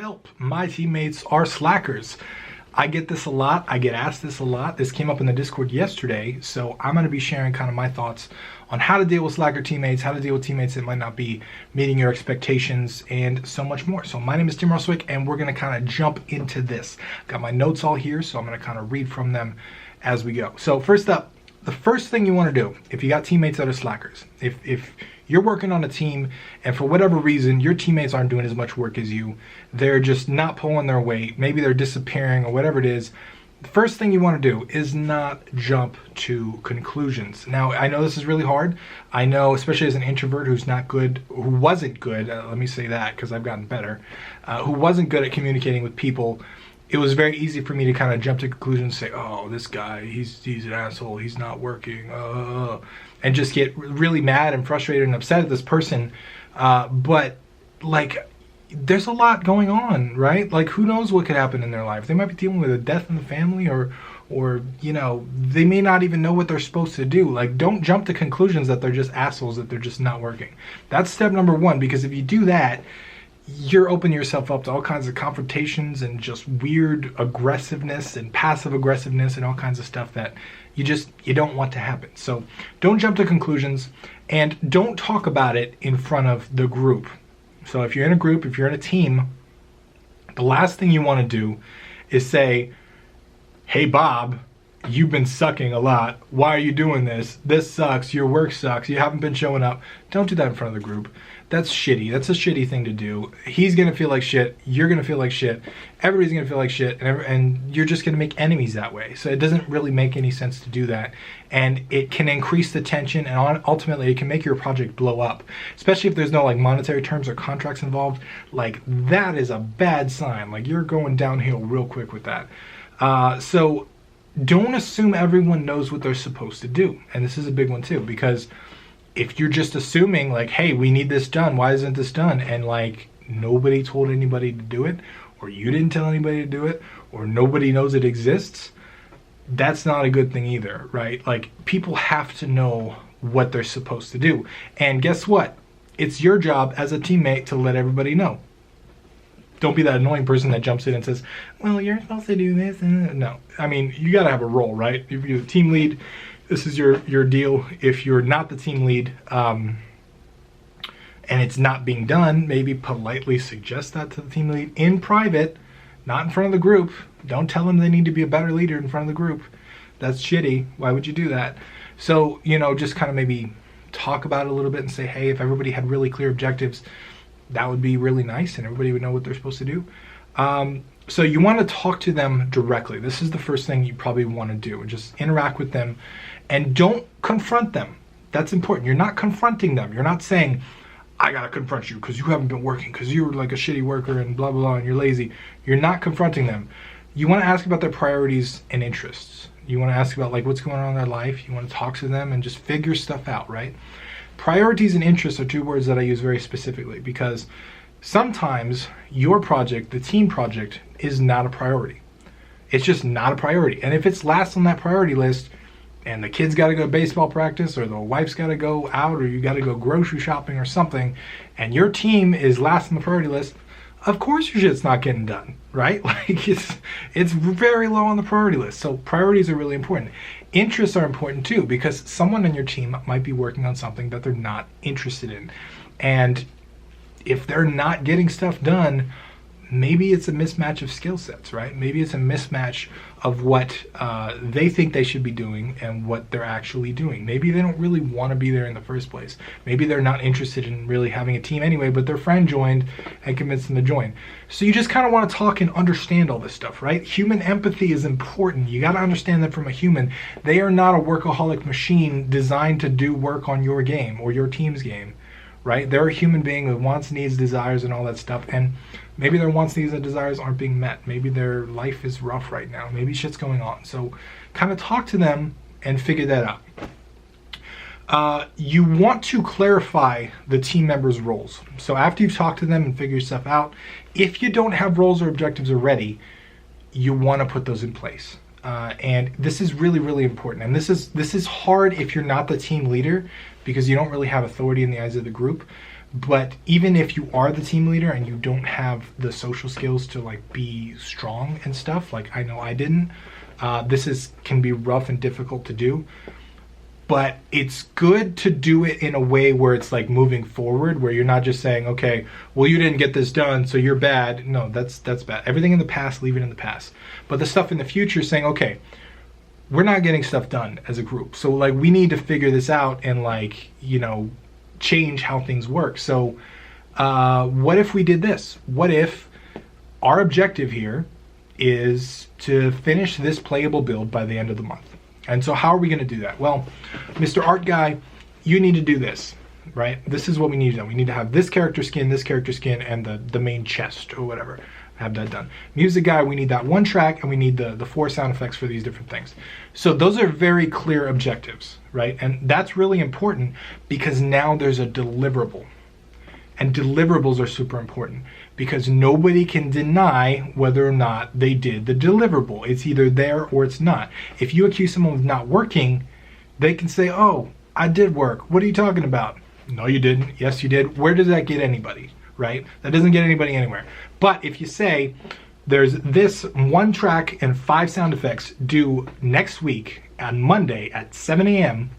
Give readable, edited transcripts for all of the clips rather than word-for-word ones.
Help, my teammates are slackers. I get this a lot. I get asked this a lot. This came up in the Discord yesterday, so I'm going to be sharing kind of my thoughts on how to deal with slacker teammates, how to deal with teammates that might not be meeting your expectations, and so much more. So my name is Tim Roswick, and we're going to kind of jump into this. Got my notes all here, so I'm going to kind of read from them as we go. So first up, the first thing you want to do, if you got teammates that are slackers, if you're working on a team and for whatever reason your teammates aren't doing as much work as you, they're just not pulling their weight, maybe they're disappearing or whatever it is, the first thing you want to do is not jump to conclusions. Now, I know this is really hard. I know, especially as an introvert who wasn't good, let me say that because I've gotten better, who wasn't good at communicating with people. It was very easy for me to kind of jump to conclusions and say, oh, this guy, he's an asshole, he's not working, and just get really mad and frustrated and upset at this person. But like, there's a lot going on, right? Like, who knows what could happen in their life? They might be dealing with a death in the family, or you know, they may not even know what they're supposed to do. Like, don't jump to conclusions that they're just assholes, that they're just not working. That's step number one, because if you do that, you're opening yourself up to all kinds of confrontations and just weird aggressiveness and passive aggressiveness and all kinds of stuff that you don't want to happen. So don't jump to conclusions, and don't talk about it in front of the group. So if you're in a group, if you're in a team, the last thing you want to do is say, hey Bob, you've been sucking a lot. Why are you doing this? This sucks. Your work sucks. You haven't been showing up. Don't do that in front of the group. That's shitty. That's a shitty thing to do. He's going to feel like shit. You're going to feel like shit. Everybody's going to feel like shit. And you're just going to make enemies that way. So it doesn't really make any sense to do that. And it can increase the tension, and ultimately it can make your project blow up. Especially if there's no like monetary terms or contracts involved. Like, that is a bad sign. Like, you're going downhill real quick with that. So don't assume everyone knows what they're supposed to do. And this is a big one too, because if you're just assuming like, hey, we need this done, why isn't this done? And like, nobody told anybody to do it, or you didn't tell anybody to do it, or nobody knows it exists, that's not a good thing either, right? Like, people have to know what they're supposed to do. And guess what? It's your job as a teammate to let everybody know. Don't be that annoying person that jumps in and says, well, you're supposed to do this. No, I mean, you got to have a role, right? If you're the team lead, this is your deal. If you're not the team lead, and it's not being done, maybe politely suggest that to the team lead in private, not in front of the group. Don't tell them they need to be a better leader in front of the group. That's shitty. Why would you do that? So, you know, just kind of maybe talk about it a little bit and say, hey, if everybody had really clear objectives, that would be really nice, and everybody would know what they're supposed to do. So you want to talk to them directly. This is the first thing you probably want to do. Just interact with them, and don't confront them. That's important. You're not confronting them. You're not saying, I got to confront you because you haven't been working, because you're like a shitty worker and blah, blah, blah, and you're lazy. You're not confronting them. You want to ask about their priorities and interests. You want to ask about like what's going on in their life. You want to talk to them and just figure stuff out, right? Priorities and interests are two words that I use very specifically, because sometimes your project, the team project, is not a priority. It's just not a priority. And if it's last on that priority list, and the kids got to go to baseball practice, or the wife's got to go out, or you got to go grocery shopping or something, and your team is last on the priority list, of course your shit's not getting done, right? Like, it's very low on the priority list. So priorities are really important. Interests are important too, because someone on your team might be working on something that they're not interested in. And if they're not getting stuff done, maybe it's a mismatch of skill sets, right? Maybe it's a mismatch of what they think they should be doing and what they're actually doing. Maybe they don't really want to be there in the first place. Maybe they're not interested in really having a team anyway, but their friend joined and convinced them to join. So you just kind of want to talk and understand all this stuff, right? Human empathy is important. You got to understand that from a human. They are not a workaholic machine designed to do work on your game or your team's game, right? They're a human being with wants, needs, desires, and all that stuff. And maybe their wants, needs, and desires aren't being met. Maybe their life is rough right now. Maybe shit's going on. So kind of talk to them and figure that out. You want to clarify the team members' roles. So after you've talked to them and figured stuff out, if you don't have roles or objectives already, you want to put those in place. And this is really, really important. And this is hard if you're not the team leader, because you don't really have authority in the eyes of the group. But even if you are the team leader and you don't have the social skills to like be strong and stuff, like I know I didn't, can be rough and difficult to do. But it's good to do it in a way where it's like moving forward, where you're not just saying, okay, well, you didn't get this done, so you're bad. No, that's bad. Everything in the past, leave it in the past. But the stuff in the future, saying, okay, we're not getting stuff done as a group. So like we need to figure this out and like, change how things work. So what if we did this? What if our objective here is to finish this playable build by the end of the month? And so how are we going to do that? Well, Mr. Art Guy, you need to do this, right? This is what we need to do. We need to have this character skin, and the main chest or whatever. Have that done. Music guy, we need that one track, and we need the 4 sound effects for these different things. So those are very clear objectives, right? And that's really important because now there's a deliverable. And deliverables are super important because nobody can deny whether or not they did the deliverable. It's either there or it's not. If you accuse someone of not working, they can say, oh, I did work. What are you talking about? No, you didn't. Yes, you did. Where does that get anybody, right? That doesn't get anybody anywhere. But if you say, there's this 1 track and 5 sound effects due next week on Monday at 7 a.m.,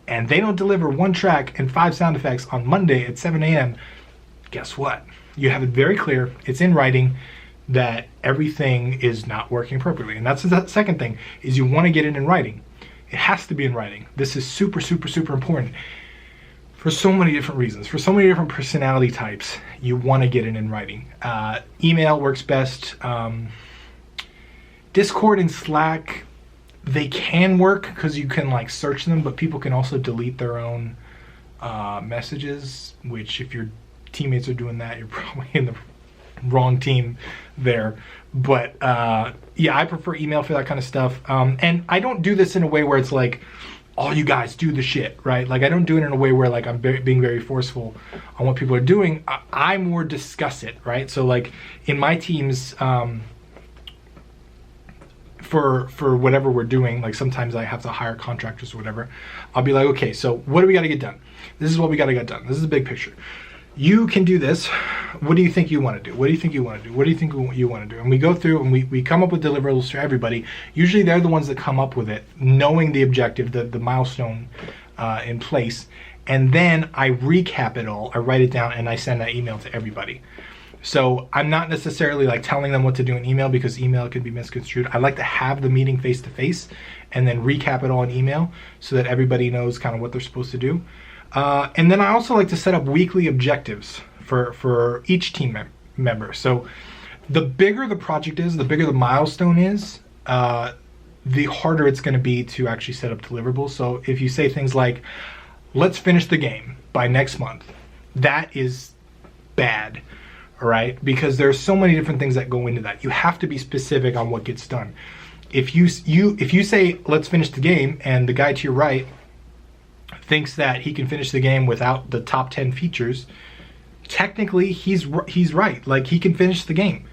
and they don't deliver 1 track and 5 sound effects on Monday at 7 a.m., guess what? You have it very clear, it's in writing, that everything is not working appropriately. And that's the second thing, is you want to get it in writing. It has to be in writing. This is super, super, super important. For so many different reasons, for so many different personality types, you want to get it in writing. Email works best. Discord and Slack, they can work because you can like search them, but people can also delete their own messages, which if your teammates are doing that, you're probably in the wrong team there. But yeah, I prefer email for that kind of stuff. And I don't do this in a way where it's like, all you guys do the shit, right? Like I don't do it in a way where like I'm being very forceful on what people are doing. I more discuss it, right? So like in my teams, for whatever we're doing, like sometimes I have to hire contractors or whatever, I'll be like, okay, so what do we got to get done? This is what we got to get done. This is the big picture. You can do this. What do you think you want to do? What do you think you want to do? What do you think you want to do? And we go through and we come up with deliverables for everybody. Usually they're the ones that come up with it, knowing the objective, the milestone in place. And then I recap it all. I write it down and I send that email to everybody. So I'm not necessarily like telling them what to do in email because email could be misconstrued. I like to have the meeting face to face and then recap it all in email so that everybody knows kind of what they're supposed to do. And then I also like to set up weekly objectives for each team member. So the bigger the project is, the bigger the milestone is, the harder it's going to be to actually set up deliverables. So if you say things like, let's finish the game by next month, that is bad, all right? Because there's so many different things that go into that. You have to be specific on what gets done. If you say, let's finish the game, and the guy to your right thinks that he can finish the game without the top 10 features, technically he's right. Like he can finish the game,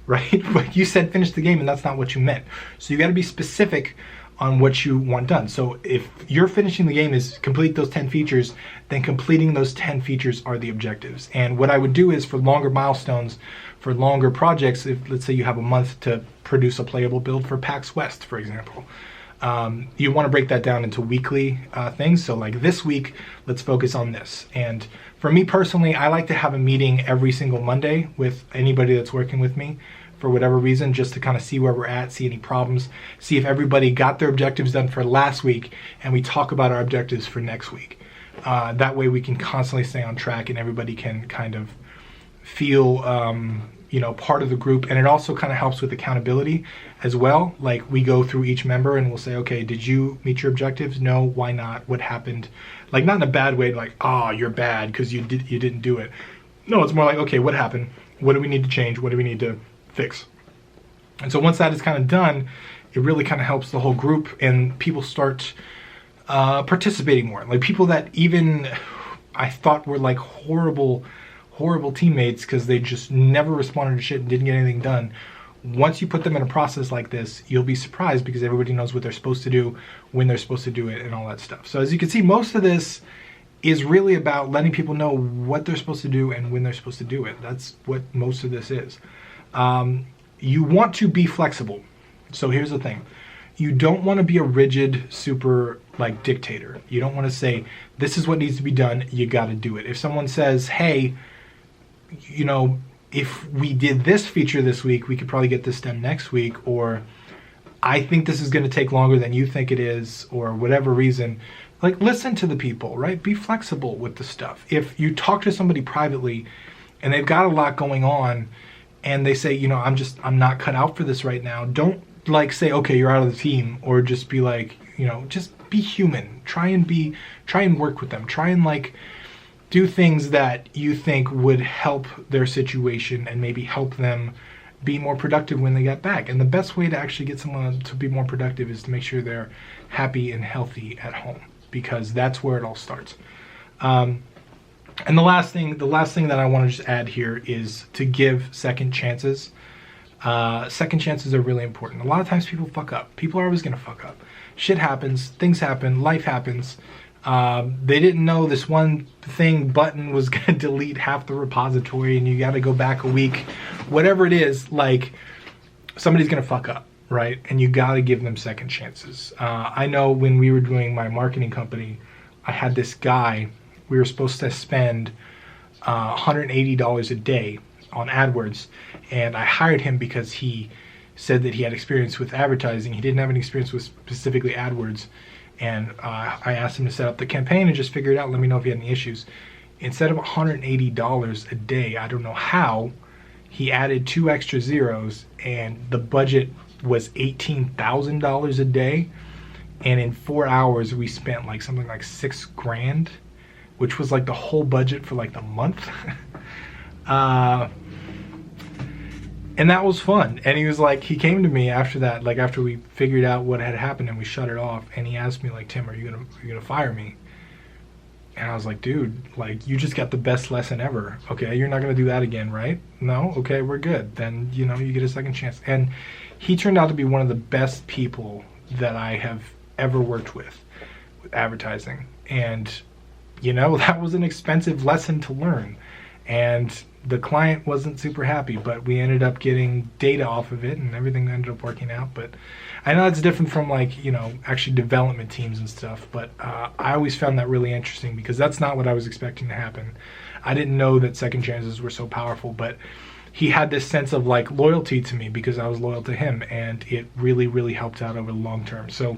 right? But you said finish the game and that's not what you meant. So you got to be specific on what you want done. So if you're finishing the game is complete those 10 features, then completing those 10 features are the objectives. And what I would do is for longer milestones, for longer projects, if let's say you have a month to produce a playable build for PAX West, for example, you want to break that down into weekly things. So like this week, let's focus on this. And for me personally, I like to have a meeting every single Monday with anybody that's working with me for whatever reason, just to kind of see where we're at, see any problems, see if everybody got their objectives done for last week, and we talk about our objectives for next week. That way we can constantly stay on track and everybody can kind of feel part of the group. And it also kind of helps with accountability as well. Like we go through each member and we'll say, okay, did you meet your objectives? No, why not? What happened? Like not in a bad way, like, oh, you're bad because you didn't do it. No, it's more like, okay, what happened? What do we need to change? What do we need to fix? And so once that is kind of done, it really kind of helps the whole group and people start participating more. Like people that even I thought were like horrible teammates because they just never responded to shit and didn't get anything done. Once you put them in a process like this, you'll be surprised because everybody knows what they're supposed to do, when they're supposed to do it, and all that stuff. So as you can see, most of this is really about letting people know what they're supposed to do and when they're supposed to do it. That's what most of this is. You want to be flexible. So here's the thing. You don't want to be a rigid, super like dictator. You don't want to say, this is what needs to be done, you got to do it. If someone says, hey, you know, if we did this feature this week, we could probably get this done next week, or I think this is going to take longer than you think it is, or whatever reason, like listen to the people, right? Be flexible with the stuff. If you talk to somebody privately and they've got a lot going on and they say, you know, I'm not cut out for this right now, don't like say, okay, you're out of the team, or just be like, you know, just be human. Try and work with them. Try and like do things that you think would help their situation and maybe help them be more productive when they get back. And the best way to actually get someone to be more productive is to make sure they're happy and healthy at home, because that's where it all starts. And the last thing that I want to just add here is to give second chances. Second chances are really important. A lot of times people fuck up. People are always going to fuck up. Shit happens, things happen, life happens. They didn't know this one thing button was going to delete half the repository and you got to go back a week. Whatever it is, like somebody's going to fuck up, right? And you got to give them second chances. I know when we were doing my marketing company, I had this guy, we were supposed to spend $180 a day on AdWords, and I hired him because he said that he had experience with advertising. He didn't have any experience with specifically AdWords, and I asked him to set up the campaign and just figure it out, let me know if he had any issues. Instead of $180 a day, I don't know how, he added 2 extra zeros, and the budget was $18,000 a day, and in 4 hours we spent like something like $6,000, which was like the whole budget for like the month. And that was fun. And he was like, he came to me after that, like after we figured out what had happened and we shut it off, and he asked me like, Tim, are you gonna fire me? And I was like, dude, like you just got the best lesson ever. Okay, you're not gonna do that again, right? No? Okay, we're good. Then, you know, you get a second chance. And he turned out to be one of the best people that I have ever worked with advertising. And, you know, that was an expensive lesson to learn. And the client wasn't super happy, but we ended up getting data off of it and everything ended up working out. But I know it's different from like, you know, actually development teams and stuff, but I always found that really interesting because that's not what I was expecting to happen. I didn't know that second chances were so powerful, but he had this sense of like loyalty to me because I was loyal to him, and it really, really helped out over the long term. So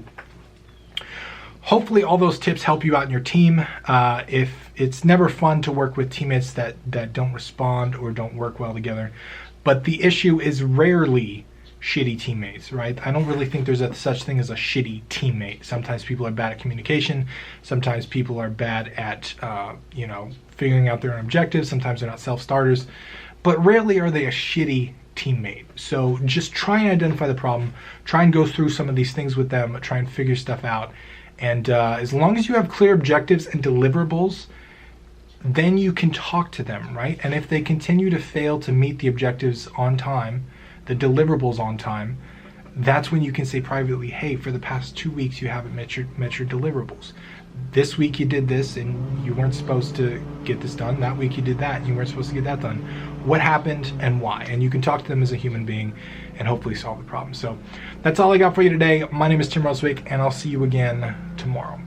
hopefully all those tips help you out in your team. If it's never fun to work with teammates that don't respond or don't work well together, but the issue is rarely shitty teammates, right? I don't really think there's such thing as a shitty teammate. Sometimes people are bad at communication. Sometimes people are bad at, you know, figuring out their own objectives. Sometimes they're not self-starters, but rarely are they a shitty teammate. So just try and identify the problem. Try and go through some of these things with them. Try and figure stuff out. And as long as you have clear objectives and deliverables, then you can talk to them, right? And if they continue to fail to meet the objectives on time, the deliverables on time, that's when you can say privately, hey, for the past 2 weeks you haven't met your deliverables. This week you did this and you weren't supposed to get this done. That week you did that and you weren't supposed to get that done. What happened and why? And you can talk to them as a human being and hopefully solve the problem. So that's all I got for you today. My name is Tim Roswick, and I'll see you again tomorrow.